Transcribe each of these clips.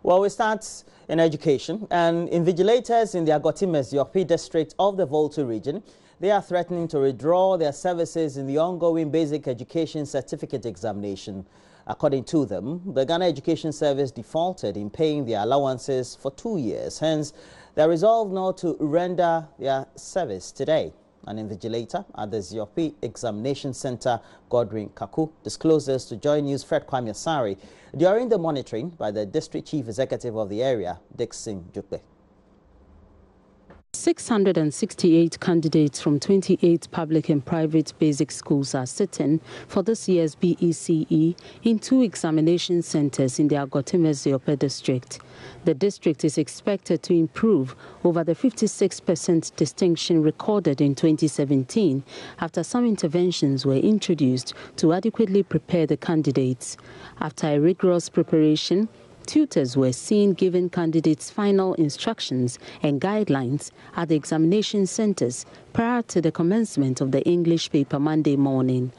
Well, we start in education, and invigilators in the Agortime-Ziope district of the Volta region, they are threatening to withdraw their services in the ongoing basic education certificate examination. According to them, the Ghana Education Service defaulted in paying their allowances for 2 years. Hence, they are resolved not to render their service today. An invigilator at the Ziope Examination Center, Godwin Kaku, discloses to JoyNews Fred Kwame during the monitoring by the District Chief Executive of the area, Dixon Jupe. 668 candidates from 28 public and private basic schools are sitting for this year's BECE in 2 examination centers in the Agortime-Ziope district. The district is expected to improve over the 56% distinction recorded in 2017 after some interventions were introduced to adequately prepare the candidates. After a rigorous preparation, tutors were seen giving candidates final instructions and guidelines at the examination centers prior to the commencement of the English paper Monday morning.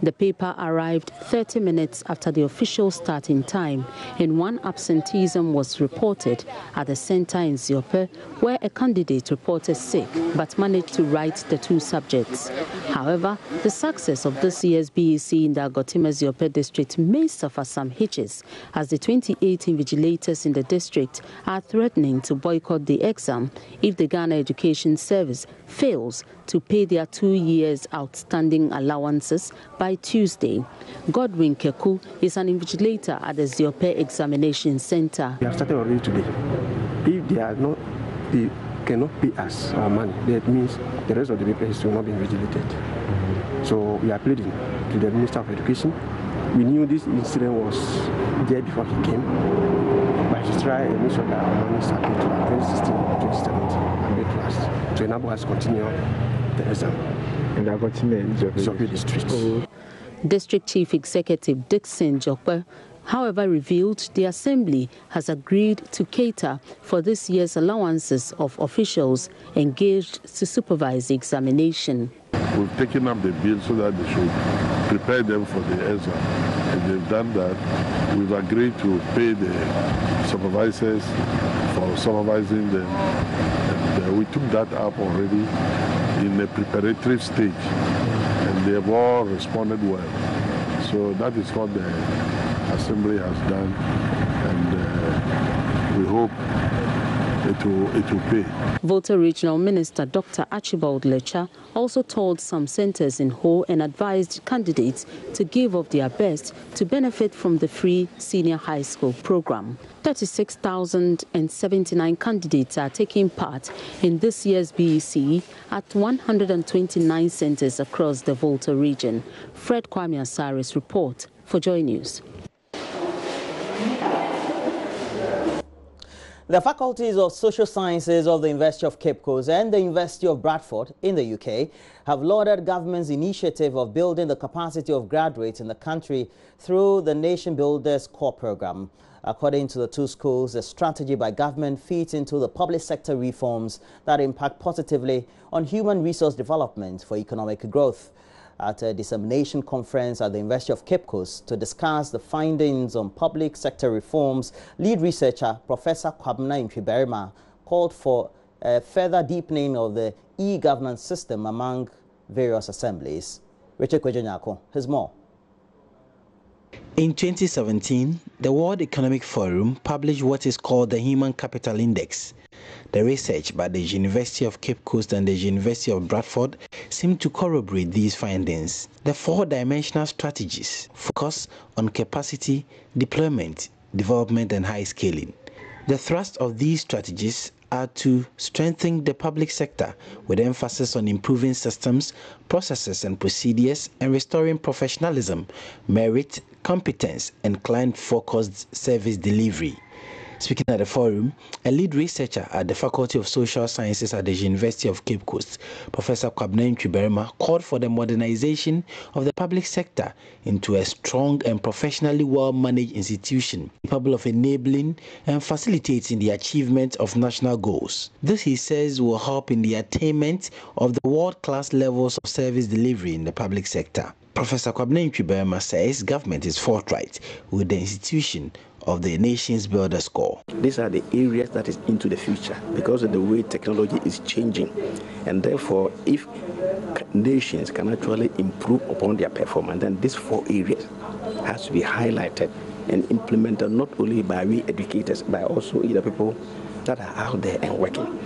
The paper arrived 30 minutes after the official starting time, and 1 absenteeism was reported at the center in Ziope, where a candidate reported sick but managed to write the 2 subjects. However, the success of this year's BECE in the Agortime-Ziope district may suffer some hitches, as the 28 invigilators in the district are threatening to boycott the exam if the Ghana Education Service fails to pay their 2 years outstanding allowances by Tuesday. Godwin Kaku is an invigilator at the Ziope Examination Center. We have started already today. If they cannot pay us our money, that means the rest of the papers will not be invigilated. So we are pleading to the Minister of Education. We knew this incident was there before he came, but he should try and make sure that our money are paid to our 2016 2017 and paid to us to enable us to continue the exam in the Agortime-Ziope district. District Chief Executive Dixon Jupe, however, revealed the Assembly has agreed to cater for this year's allowances of officials engaged to supervise the examination. We've taken up the bill so that they should prepare them for the exam. And they've done that. We've agreed to pay the supervisors for supervising them. And we took that up already in a preparatory stage. And they have all responded well. So that is what the Assembly has done. And we hope it will pay. Volta Regional Minister Dr. Archibald Lecha also told some centers in Ho and advised candidates to give of their best to benefit from the free senior high school program. 36,079 candidates are taking part in this year's BECE at 129 centers across the Volta region. Fred Kwame report for JoyNews. The faculties of social sciences of the University of Cape Coast and the University of Bradford in the UK have lauded government's initiative of building the capacity of graduates in the country through the Nation Builders Core Program. According to the 2 schools, the strategy by government feeds into the public sector reforms that impact positively on human resource development for economic growth. At a dissemination conference at the University of Cape Coast to discuss the findings on public sector reforms, lead researcher Professor Agortime-Ziope called for a further deepening of the e-governance system among various assemblies. Richard Kwejonyako has more. In 2017, the World Economic Forum published what is called the Human Capital Index. The research by the University of Cape Coast and the University of Bradford seemed to corroborate these findings. The 4-dimensional strategies focus on capacity, deployment, development, and high scaling. The thrust of these strategies are to strengthen the public sector with emphasis on improving systems, processes, and procedures, and restoring professionalism, merit, competence, and client-focused service delivery. Speaking at the forum, a lead researcher at the Faculty of Social Sciences at the University of Cape Coast, Professor Agortime-Ziope, called for the modernization of the public sector into a strong and professionally well-managed institution, capable of enabling and facilitating the achievement of national goals. This, he says, will help in the attainment of the world-class levels of service delivery in the public sector. Professor Agortime-Ziope says government is forthright with the institution of the nation's builder score. These are the areas that is into the future because of the way technology is changing. And therefore, if nations can actually improve upon their performance, then these 4 areas has to be highlighted and implemented not only by we educators, but also the people that are out there and working.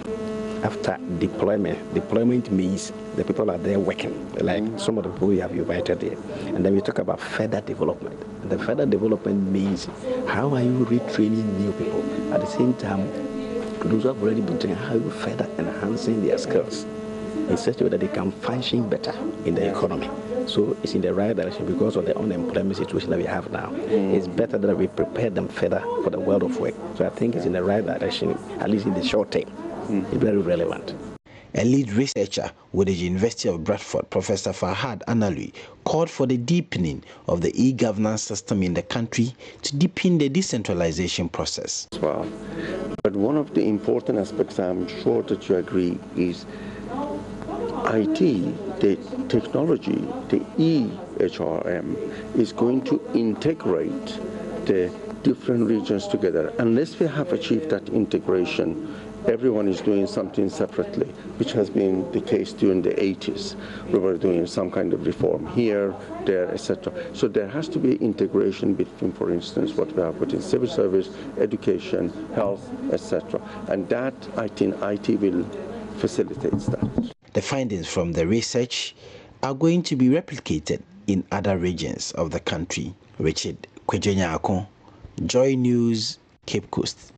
After deployment means the people are there working, like some of the people we have invited here. And then we talk about further development. And the further development means how are you retraining new people? At the same time, those who have already been trained, how are you further enhancing their skills in such a way that they can function better in the economy? So it's in the right direction because of the unemployment situation that we have now. It's better that we prepare them further for the world of work. So I think it's in the right direction, at least in the short term. It's very relevant. A lead researcher with the University of Bradford, Professor Farhad Analui, called for the deepening of the e-governance system in the country to deepen the decentralization process. Well, but one of the important aspects, I'm sure that you agree, is IT, the technology, the EHRM, is going to integrate the different regions together. Unless we have achieved that integration, everyone is doing something separately, which has been the case during the 80s. We were doing some kind of reform here, there, etc. So there has to be integration between, for instance, what we have put in civil service, education, health, etc. And that, I think, IT will facilitate that. The findings from the research are going to be replicated in other regions of the country. Richard Kwejonyako, Joy News, Cape Coast.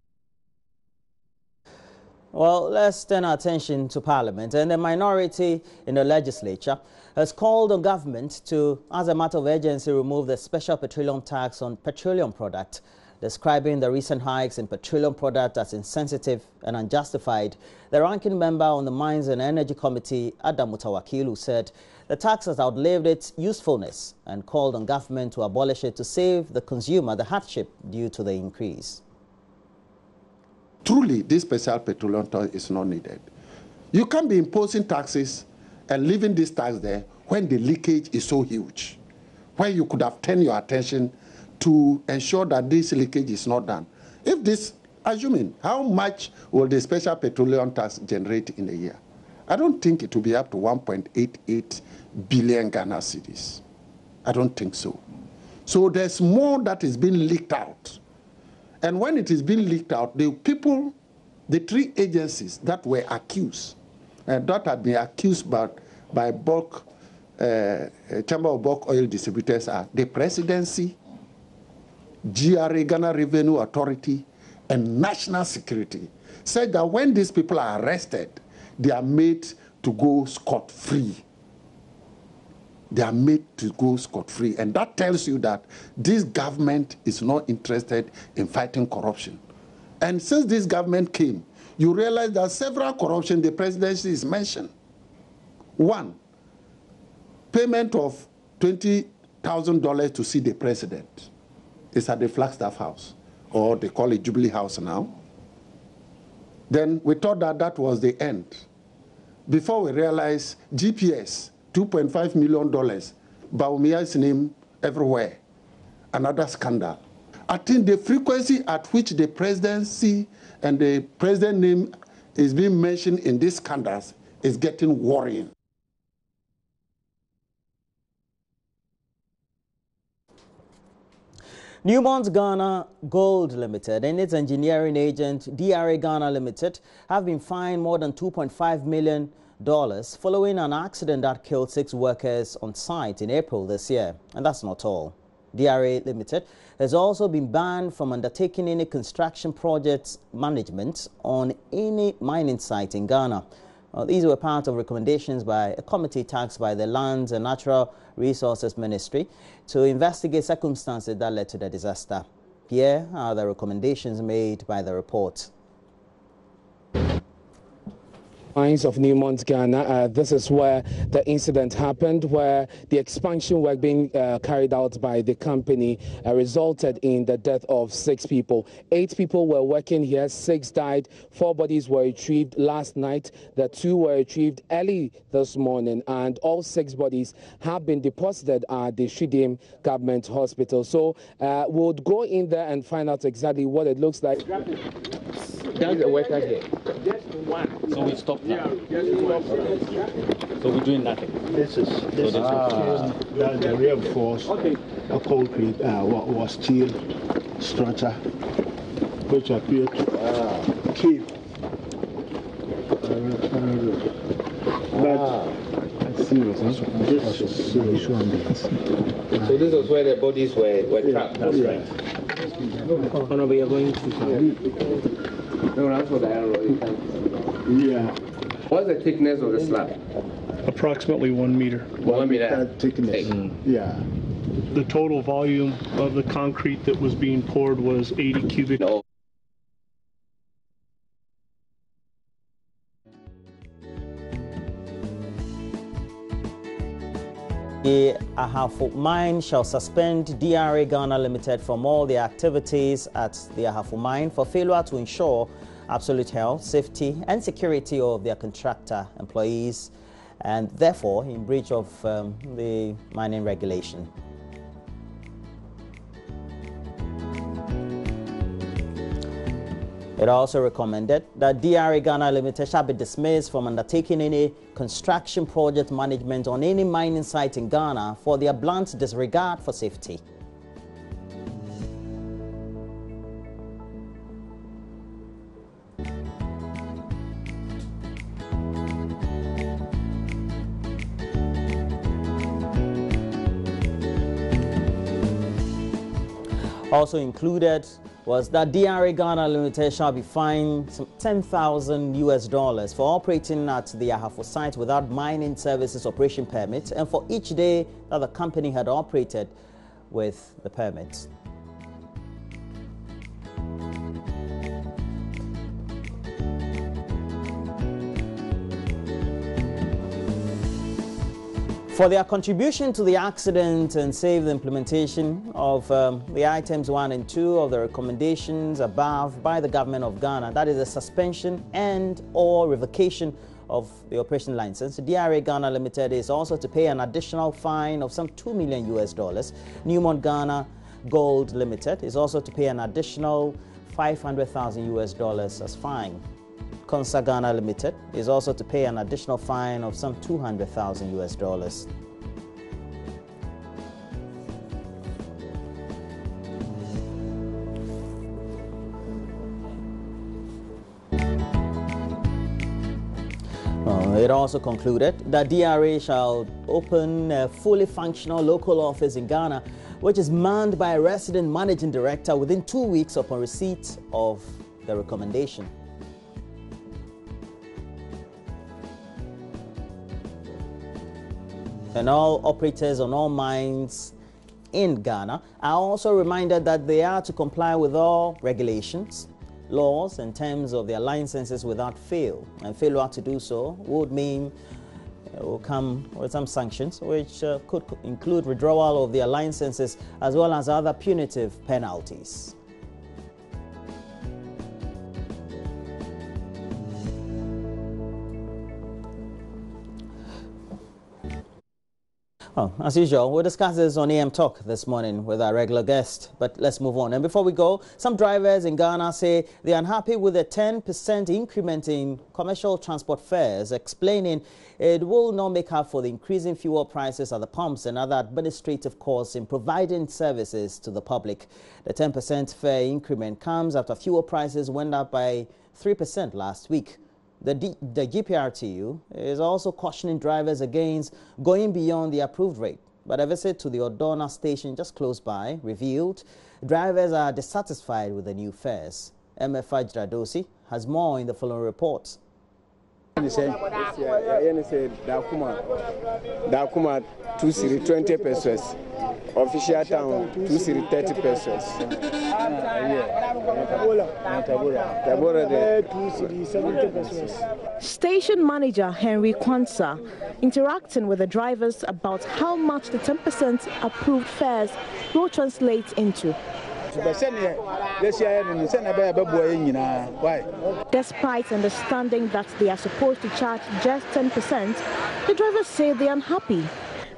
Well, let's turn our attention to Parliament. And the minority in the legislature has called on government to, as a matter of urgency, remove the special petroleum tax on petroleum products, describing the recent hikes in petroleum products as insensitive and unjustified. The ranking member on the Mines and Energy Committee, Adam Mutawakilu, said the tax has outlived its usefulness and called on government to abolish it to save the consumer the hardship due to the increase. Truly, this special petroleum tax is not needed. You can't be imposing taxes and leaving this tax there when the leakage is so huge, where you could have turned your attention to ensure that this leakage is not done. If this, assuming, how much will the special petroleum tax generate in a year? I don't think it will be up to 1.88 billion Ghana cedis. I don't think so. So there's more that is being leaked out. And when it is being leaked out, the people, the 3 agencies that were accused, that had been accused by bulk, Chamber of Bulk Oil Distributors are the Presidency, GRA, Ghana Revenue Authority, and National Security, said that when these people are arrested, they are made to go scot-free. They are made to go scot-free. And that tells you that this government is not interested in fighting corruption. And since this government came, you realize that several corruption the presidency is mentioned. 1, payment of $20,000 to see the president. It's at the Flagstaff House, or they call it Jubilee House now. Then we thought that that was the end. Before we realized GPS, $2.5 million, Baumia's name everywhere, another scandal. I think the frequency at which the presidency and the president name is being mentioned in these scandals is getting worrying. Newmont Ghana Gold Limited and its engineering agent DRA Ghana Limited have been fined more than $2.5 million following an accident that killed 6 workers on site in April this year. And that's not all. DRA Limited has also been banned from undertaking any construction projects management on any mining site in Ghana. These were part of recommendations by a committee tasked by the Lands and Natural Resources Ministry to investigate circumstances that led to the disaster. Here are the recommendations made by the report. Mines of Newmont, Ghana. This is where the incident happened, where the expansion work being carried out by the company resulted in the death of 6 people. 8 people were working here, 6 died, 4 bodies were retrieved last night, the 2 were retrieved early this morning, and all 6 bodies have been deposited at the Shidim Government Hospital. So we'll go in there and find out exactly what it looks like. That's a worker here. Just one. So we stopped now. So we're doing nothing. This is that's the reinforced concrete was steel structure, which appeared to keep. But serious. This is serious. So this was where the bodies were trapped. That's right. We are going to. No, that's what I don't know. Yeah. What's the thickness of the slab? Approximately 1 meter. 1 meter thickness. Yeah. The total volume of the concrete that was being poured was 80 cubic. No. The Ahafo mine shall suspend DRA Ghana Limited from all their activities at the Ahafo mine for failure to ensure absolute health, safety and security of their contractor employees, and therefore in breach of the mining regulation. It also recommended that DRA Ghana Limited shall be dismissed from undertaking any construction project management on any mining site in Ghana for their blunt disregard for safety. Also included was that DRA Ghana Limited shall be fined some $10,000 for operating at the Ahafo site without mining services operation permit and for each day that the company had operated with the permit. For their contribution to the accident and save the implementation of the items 1 and 2 of the recommendations above by the government of Ghana, that is a suspension and or revocation of the operation license, DRA Ghana Limited is also to pay an additional fine of some $2 million. Newmont Ghana Gold Limited is also to pay an additional $500,000 as fine. Consa Ghana Limited is also to pay an additional fine of some $200,000. It also concluded that DRA shall open a fully functional local office in Ghana, which is manned by a resident managing director within 2 weeks upon receipt of the recommendation. And all operators on all mines in Ghana are also reminded that they are to comply with all regulations, laws and terms of their licenses without fail. And failure to do so would mean will come with some sanctions, which could include withdrawal of their licenses as well as other punitive penalties. Oh, as usual, we'll discuss this on AM Talk this morning with our regular guest, but let's move on. And before we go, some drivers in Ghana say they are unhappy with the 10% increment in commercial transport fares, explaining it will not make up for the increasing fuel prices at the pumps and other administrative costs in providing services to the public. The 10% fare increment comes after fuel prices went up by 3% last week. The GPRTU is also cautioning drivers against going beyond the approved rate. But a visit to the Odona station just close by revealed drivers are dissatisfied with the new fares. MFI Dradosi has more in the following report. Dakuma 2 cedi 20 pesos. Official town, 2 cedi 30 pesos. Tabora 2 cedi 70 pesos. Station manager Henry Kwanzaa interacting with the drivers about how much the 10% approved fares will translate into. Despite understanding that they are supposed to charge just 10%, the drivers say they are unhappy.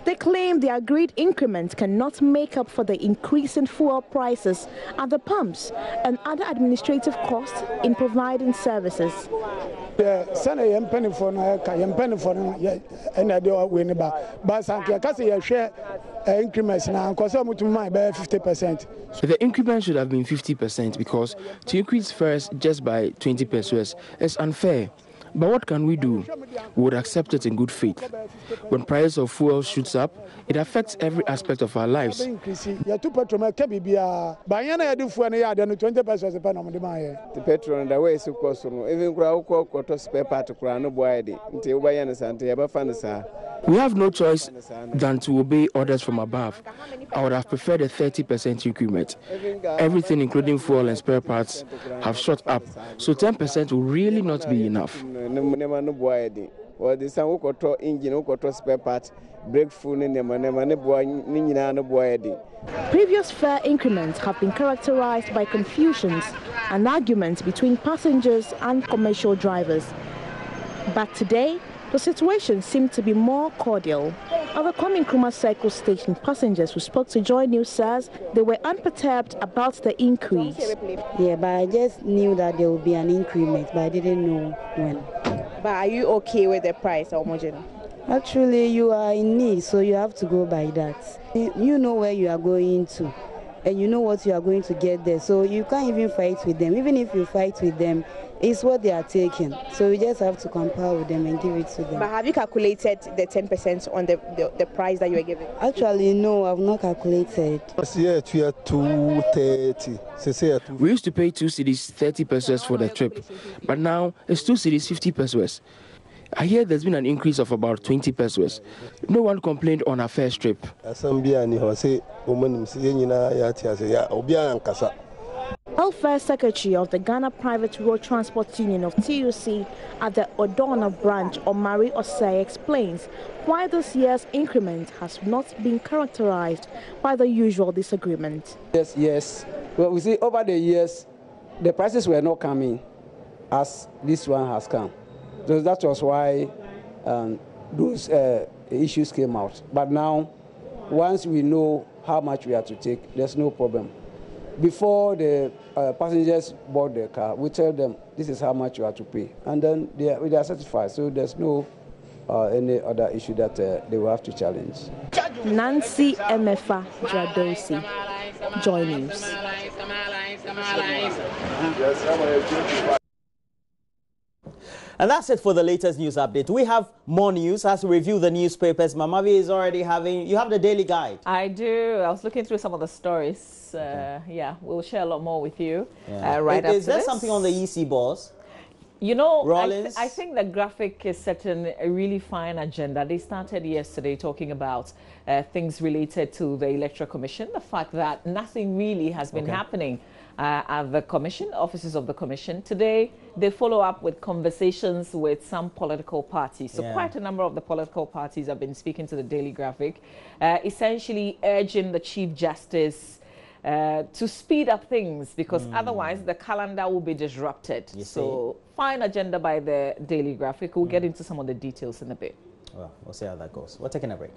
They claim the agreed increment cannot make up for the increase in fuel prices at the pumps and other administrative costs in providing services. The increment should have been 50% because to increase fares just by 20 pesos is unfair. But what can we do? We would accept it in good faith. When price of fuel shoots up, it affects every aspect of our lives. The petrol the way is even spare part we have no choice than to obey orders from above. I would have preferred a 30% increment. Everything, including fuel and spare parts, have shot up, so 10% will really not be enough. Previous fare increments have been characterized by confusions and arguments between passengers and commercial drivers. But today, the situation seemed to be more cordial. Other coming Nkrumah Circle Station passengers who spoke to JoyNews says they were unperturbed about the increase. Yeah, but I just knew that there would be an increment, but I didn't know when. But are you okay with the price, Omogen? Actually, you are in need, so you have to go by that. You know where you are going to, and you know what you are going to get there, so you can't even fight with them. Even if you fight with them, it's what they are taking. So we just have to compare with them and give it to them. But have you calculated the 10% on the price that you are giving? Actually, no, I've not calculated. We used to pay 2 cedis 30 pesos for the trip, but now it's 2 cedis 50 pesos. I hear there's been an increase of about 20 pesos. No one complained on our first trip. Welfare Secretary of the Ghana Private Road Transport Union of TUC at the Odona branch, Omari Osei, explains why this year's increment has not been characterized by the usual disagreement. Yes. Well, we see over the years, the prices were not coming as this one has come. So that was why those issues came out. But now, once we know how much we have to take, there's no problem. Before the passengers board the car, we tell them this is how much you have to pay, and then they are satisfied. So there's no any other issue that they will have to challenge. Nancy Emefa Dradosi, JoyNews. And that's it for the latest news update. We have more news as we review the newspapers. Mamavi is already you have the daily guide. I do. I was looking through some of the stories. Yeah, we'll share a lot more with you right after this. Is there something on the EC boss? You know, I think the graphic is setting a really fine agenda. They started yesterday talking about things related to the Electoral Commission, the fact that nothing really has been happening at the commission, offices of the commission. Today, they follow up with conversations with some political parties. So quite a number of the political parties have been speaking to the Daily Graphic, essentially urging the Chief Justice to speed up things, because otherwise the calendar will be disrupted. So fine agenda by the Daily Graphic. We'll get into some of the details in a bit. Well, we'll see how that goes. We're taking a break.